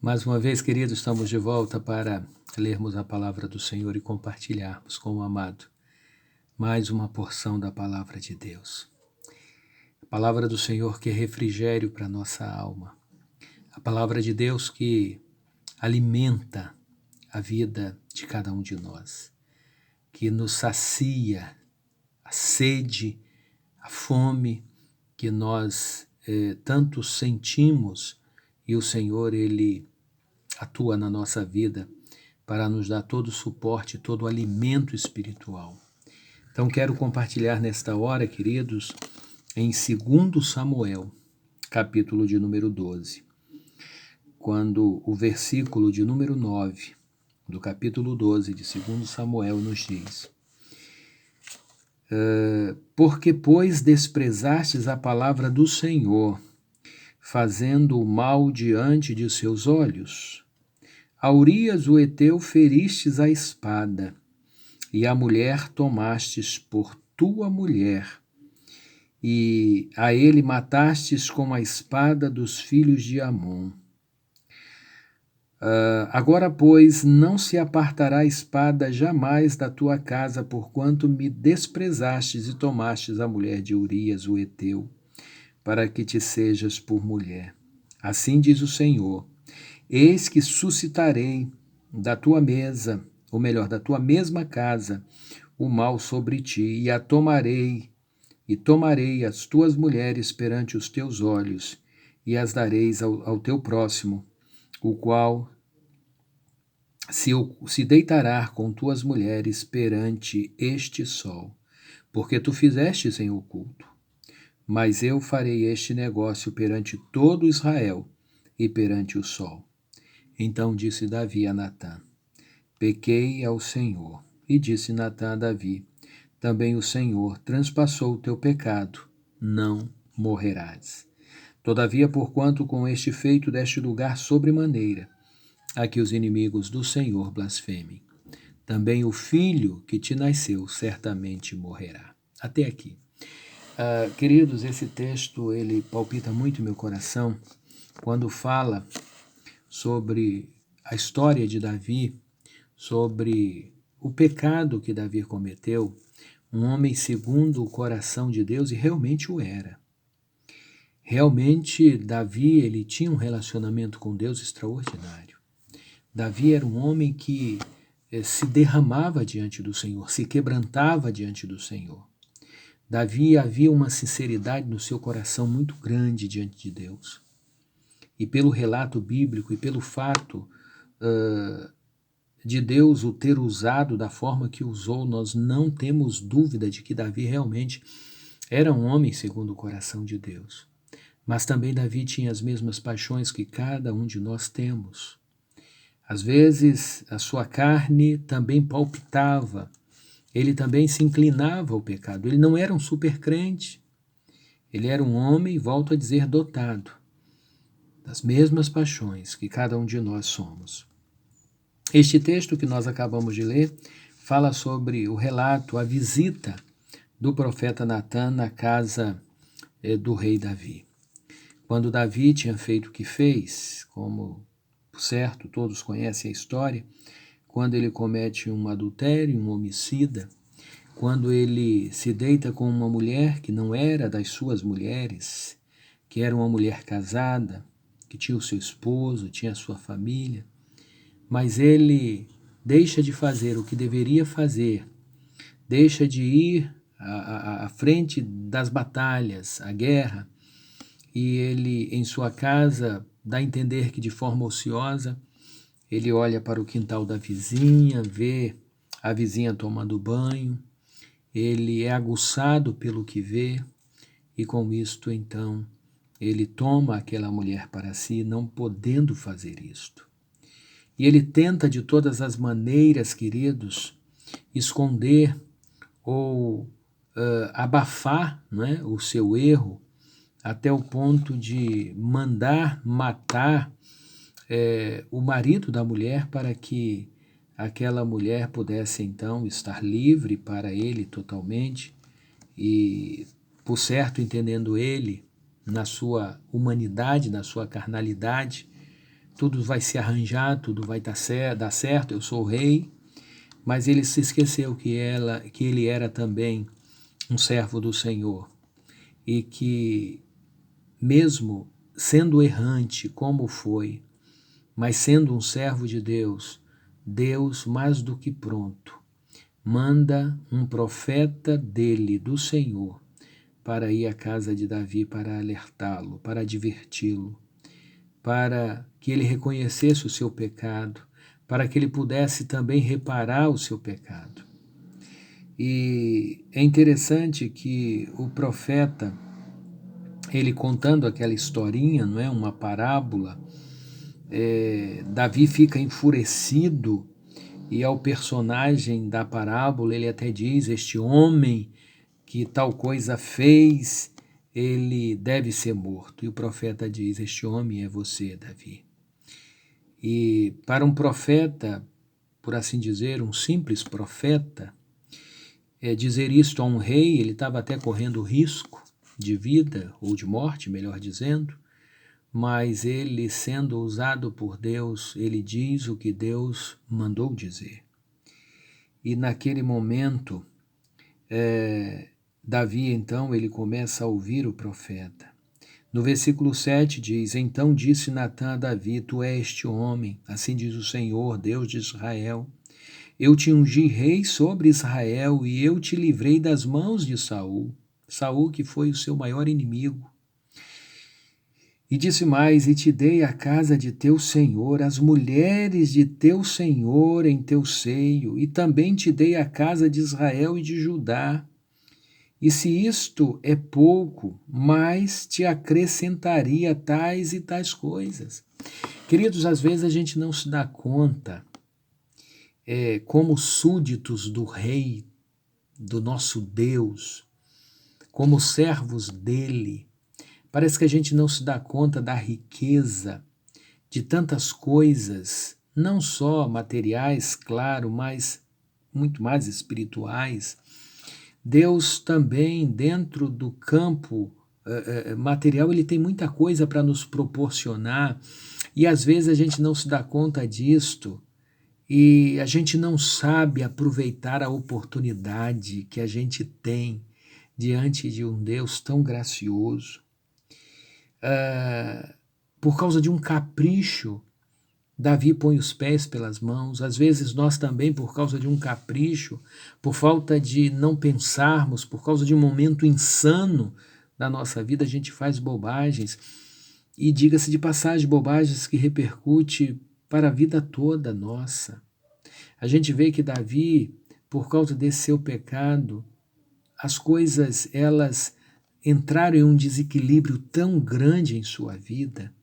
Mais uma vez, queridos, estamos de volta para lermos a palavra do Senhor e compartilharmos com o amado mais uma porção da palavra de Deus. A palavra do Senhor que é refrigério para a nossa alma. A palavra de Deus que alimenta a vida de cada um de nós, que nos sacia a sede, a fome que nós tanto sentimos, e o Senhor, Ele atua na nossa vida para nos dar todo o suporte, todo o alimento espiritual. Então quero compartilhar nesta hora, queridos, em 2 Samuel, capítulo de número 12, quando o versículo de número 9 do capítulo 12 de 2 Samuel nos diz: porque, pois, desprezastes a palavra do Senhor, fazendo o mal diante de seus olhos, a Urias o Heteu feristes a espada, e a mulher tomastes por tua mulher, e a ele matastes com a espada dos filhos de Amon. Agora, pois, não se apartará a espada jamais da tua casa, porquanto me desprezastes e tomastes a mulher de Urias o Heteu, para que te sejas por mulher. Assim diz o Senhor: eis que suscitarei da tua mesa, ou melhor, da tua mesma casa, o mal sobre ti, e tomarei as tuas mulheres perante os teus olhos, e as dareis ao teu próximo, o qual se deitará com tuas mulheres perante este sol, porque tu fizestes em oculto. Mas eu farei este negócio perante todo Israel e perante o sol. Então disse Davi a Natã: pequei ao Senhor. E disse Natã a Davi: também o Senhor transpassou o teu pecado, não morrerás. Todavia, porquanto com este feito deste lugar sobremaneira, a que os inimigos do Senhor blasfemem, também o filho que te nasceu certamente morrerá. Até aqui. Queridos, esse texto ele palpita muito em meu coração quando fala sobre a história de Davi, sobre o pecado que Davi cometeu, um homem segundo o coração de Deus, e realmente o era. Realmente, Davi ele tinha um relacionamento com Deus extraordinário. Davi era um homem que se derramava diante do Senhor, se quebrantava diante do Senhor. Davi havia uma sinceridade no seu coração muito grande diante de Deus. E pelo relato bíblico e pelo fato de Deus o ter usado da forma que usou, nós não temos dúvida de que Davi realmente era um homem segundo o coração de Deus. Mas também Davi tinha as mesmas paixões que cada um de nós temos. Às vezes a sua carne também palpitava, ele também se inclinava ao pecado. Ele não era um super crente, ele era um homem, volto a dizer, dotado das mesmas paixões que cada um de nós somos. Este texto que nós acabamos de ler fala sobre o relato, a visita do profeta Natã na casa do rei Davi. Quando Davi tinha feito o que fez, como certo, todos conhecem a história, quando ele comete um adultério, um homicida, quando ele se deita com uma mulher que não era das suas mulheres, que era uma mulher casada, que tinha o seu esposo, tinha a sua família, mas ele deixa de fazer o que deveria fazer, deixa de ir à frente das batalhas, à guerra, e ele em sua casa dá a entender que de forma ociosa ele olha para o quintal da vizinha, vê a vizinha tomando banho, ele é aguçado pelo que vê, e com isto então ele toma aquela mulher para si, não podendo fazer isto. E ele tenta de todas as maneiras, queridos, esconder ou abafar, não é, o seu erro, até o ponto de mandar matar o marido da mulher para que aquela mulher pudesse então estar livre para ele totalmente, e por certo entendendo ele na sua humanidade, na sua carnalidade, tudo vai se arranjar, tudo vai dar certo, eu sou o rei. Mas ele se esqueceu que ele era também um servo do Senhor e que, mesmo sendo errante como foi, mas sendo um servo de Deus, Deus, mais do que pronto, manda um profeta dele, do Senhor, para ir à casa de Davi para alertá-lo, para adverti-lo, para que ele reconhecesse o seu pecado, para que ele pudesse também reparar o seu pecado. E é interessante que o profeta, ele contando aquela historinha, não é, uma parábola, Davi fica enfurecido e ao personagem da parábola ele até diz: este homem que tal coisa fez, ele deve ser morto. E o profeta diz: este homem é você, Davi. E para um profeta, por assim dizer, um simples profeta, dizer isto a um rei, ele estava até correndo risco de vida ou de morte, melhor dizendo, mas ele, sendo usado por Deus, ele diz o que Deus mandou dizer. E naquele momento, Davi, então, ele começa a ouvir o profeta. No versículo 7 diz: então disse Natã a Davi: tu és este homem, assim diz o Senhor, Deus de Israel. Eu te ungi rei sobre Israel e eu te livrei das mãos de Saul, que foi o seu maior inimigo. E disse mais: e te dei a casa de teu senhor, as mulheres de teu senhor em teu seio, e também te dei a casa de Israel e de Judá. E se isto é pouco, mais te acrescentaria tais e tais coisas. Queridos, às vezes a gente não se dá conta, como súditos do rei, do nosso Deus, como servos dele, parece que a gente não se dá conta da riqueza de tantas coisas, não só materiais, claro, mas muito mais espirituais. Deus também, dentro do campo material, ele tem muita coisa para nos proporcionar e às vezes a gente não se dá conta disto e a gente não sabe aproveitar a oportunidade que a gente tem diante de um Deus tão gracioso. Por causa de um capricho, Davi põe os pés pelas mãos. Às vezes nós também, por causa de um capricho, por falta de não pensarmos, por causa de um momento insano da nossa vida, a gente faz bobagens. E diga-se de passagem, bobagens que repercute para a vida toda nossa. A gente vê que Davi, por causa desse seu pecado, as coisas elas entraram em um desequilíbrio tão grande em sua vida.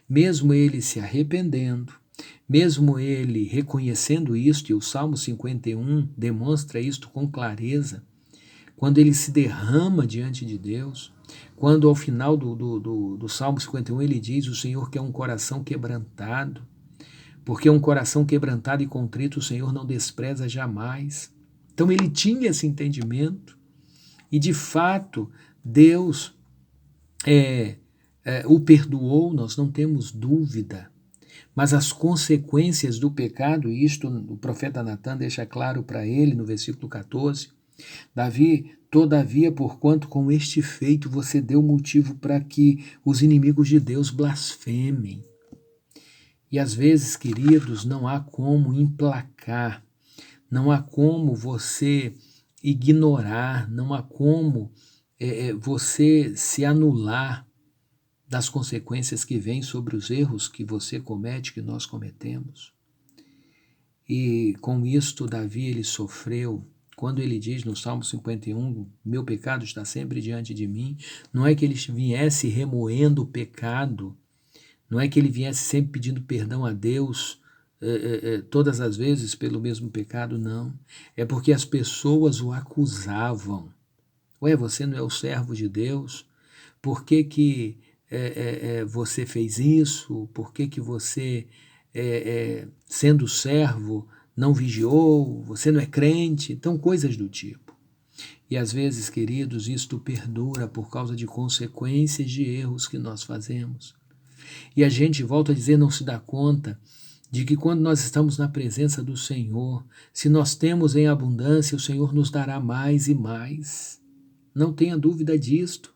Mesmo ele se arrependendo, mesmo ele reconhecendo isto, e o Salmo 51 demonstra isto com clareza, quando ele se derrama diante de Deus, quando ao final do Salmo 51 ele diz: o Senhor quer um coração quebrantado, porque um coração quebrantado e contrito o Senhor não despreza jamais. Então ele tinha esse entendimento, e de fato Deus o perdoou, nós não temos dúvida. Mas as consequências do pecado, e isto o profeta Natã deixa claro para ele no versículo 14, Davi, todavia, porquanto com este feito você deu motivo para que os inimigos de Deus blasfemem. E às vezes, queridos, não há como emplacar, não há como você ignorar, não há como você se anular das consequências que vêm sobre os erros que você comete, que nós cometemos. E com isto Davi ele sofreu. Quando ele diz no Salmo 51, meu pecado está sempre diante de mim, não é que ele viesse remoendo o pecado, não é que ele viesse sempre pedindo perdão a Deus todas as vezes pelo mesmo pecado, não. É porque as pessoas o acusavam. Ué, você não é o servo de Deus? Por que você fez isso? Por que você, sendo servo, não vigiou? Você não é crente? Então, coisas do tipo. E às vezes, queridos, isto perdura por causa de consequências de erros que nós fazemos. E a gente, volta a dizer, não se dá conta de que quando nós estamos na presença do Senhor, se nós temos em abundância, o Senhor nos dará mais e mais. Não tenha dúvida disto.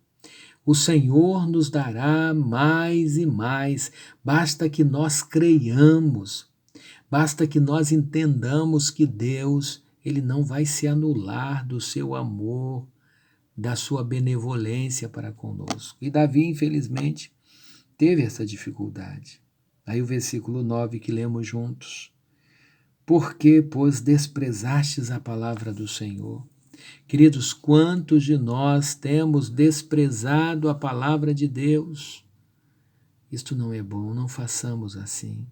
O Senhor nos dará mais e mais. Basta que nós creiamos. Basta que nós entendamos que Deus, Ele não vai se anular do seu amor, da sua benevolência para conosco. E Davi, infelizmente, teve essa dificuldade. Aí o versículo 9 que lemos juntos. Por que, pois, desprezastes a palavra do Senhor? Queridos, quantos de nós temos desprezado a palavra de Deus? Isto não é bom, não façamos assim.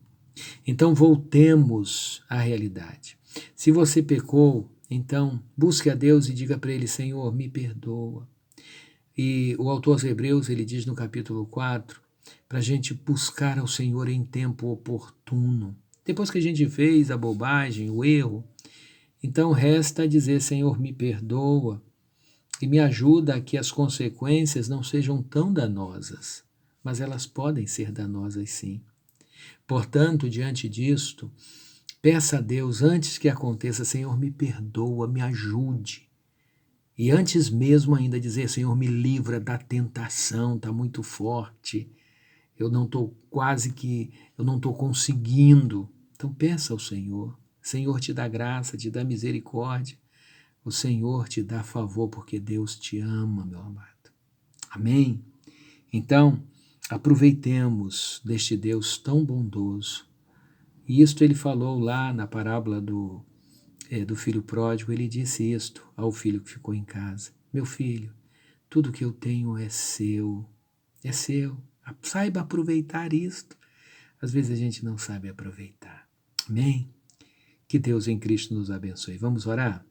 Então voltemos à realidade. Se você pecou, então busque a Deus e diga para Ele, Senhor, me perdoa. E o autor aos Hebreus, ele diz no capítulo 4, para a gente buscar ao Senhor em tempo oportuno. Depois que a gente fez a bobagem, o erro, então resta dizer, Senhor, me perdoa e me ajuda a que as consequências não sejam tão danosas, mas elas podem ser danosas sim. Portanto, diante disto, peça a Deus antes que aconteça, Senhor, me perdoa, me ajude. E antes mesmo ainda dizer, Senhor, me livra da tentação, está muito forte. Eu não estou conseguindo. Então peça ao Senhor. O Senhor te dá graça, te dá misericórdia. O Senhor te dá favor, porque Deus te ama, meu amado. Amém? Então, aproveitemos deste Deus tão bondoso. E isto ele falou lá na parábola do filho pródigo, ele disse isto ao filho que ficou em casa. Meu filho, tudo que eu tenho é seu. É seu. Saiba aproveitar isto. Às vezes a gente não sabe aproveitar. Amém? Que Deus em Cristo nos abençoe. Vamos orar?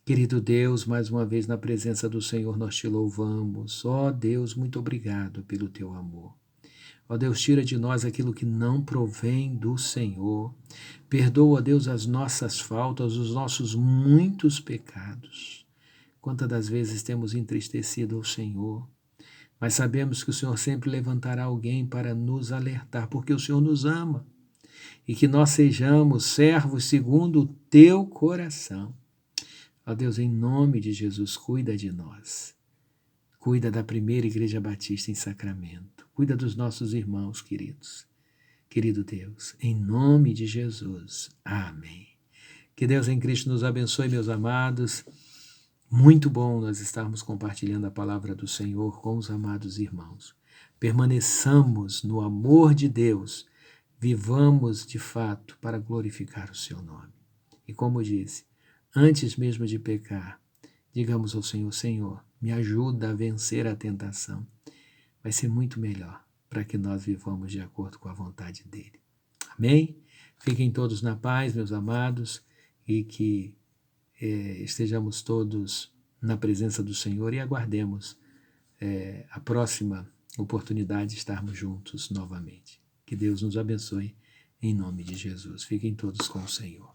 Querido Deus, mais uma vez na presença do Senhor nós te louvamos. Ó Deus, muito obrigado pelo teu amor. Ó Deus, tira de nós aquilo que não provém do Senhor. Perdoa, Deus, as nossas faltas, os nossos muitos pecados. Quantas das vezes temos entristecido o Senhor, mas sabemos que o Senhor sempre levantará alguém para nos alertar, porque o Senhor nos ama. E que nós sejamos servos segundo o teu coração. Ó Deus, em nome de Jesus, cuida de nós. Cuida da primeira Igreja Batista em Sacramento. Cuida dos nossos irmãos queridos. Querido Deus, em nome de Jesus. Amém. Que Deus em Cristo nos abençoe, meus amados. Muito bom nós estarmos compartilhando a palavra do Senhor com os amados irmãos. Permaneçamos no amor de Deus. Vivamos de fato para glorificar o seu nome. E como disse, antes mesmo de pecar, digamos ao Senhor, Senhor, me ajuda a vencer a tentação. Vai ser muito melhor para que nós vivamos de acordo com a vontade dEle. Amém? Fiquem todos na paz, meus amados, e que estejamos todos na presença do Senhor e aguardemos a próxima oportunidade de estarmos juntos novamente. Que Deus nos abençoe em nome de Jesus. Fiquem todos com o Senhor.